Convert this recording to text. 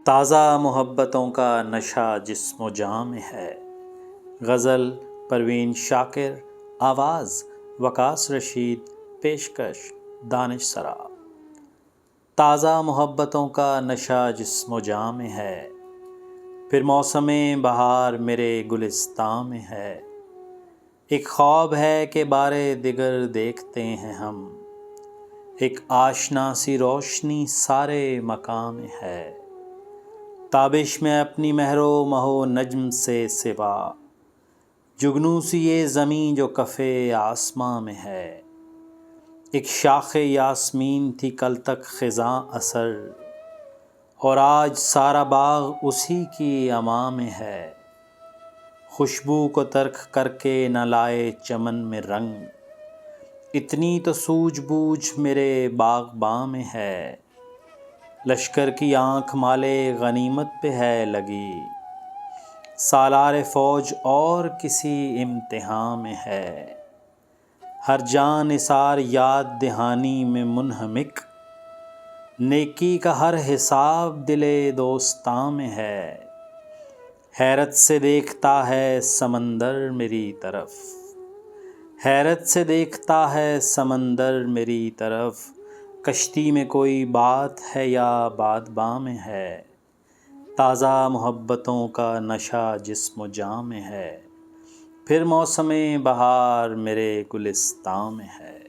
تازہ محبتوں کا نشہ جسم و جاں میں ہے۔ غزل پروین شاکر، آواز وقاص رشید، پیشکش دانش سرا۔ تازہ محبتوں کا نشہ جسم و جاں میں ہے، پھر موسم بہار میرے گلستاں میں ہے۔ ایک خواب ہے کہ بار دگر دیکھتے ہیں ہم، ایک آشنا سی روشنی سارے مقام میں ہے۔ تابش میں اپنی مہر و مہ و نجم سے سوا، جگنو سی یہ زمیں جو کف آسماں میں ہے۔ ایک شاخ یاسمین تھی کل تک خزاں اثر، اور آج سارا باغ اسی کی اماں میں ہے۔ خوشبو کو ترک کر کے نہ لائے چمن میں رنگ، اتنی تو سوجھ بوجھ میرے باغباں میں ہے۔ لشکر کی آنکھ مالے غنیمت پہ ہے لگی، سالار فوج اور کسی امتحاں میں ہے۔ ہر جاں نثار یاد دہانی میں منہمک، نیکی کا ہر حساب دل دوستاں میں ہے۔ حیرت سے دیکھتا ہے سمندر میری طرف، حیرت سے دیکھتا ہے سمندر میری طرف۔ کشتی میں کوئی بات ہے یا بادباں میں ہے، تازہ محبتوں کا نشہ جسم و جاں میں ہے، پھر موسم بہار میرے گلستاں میں ہے۔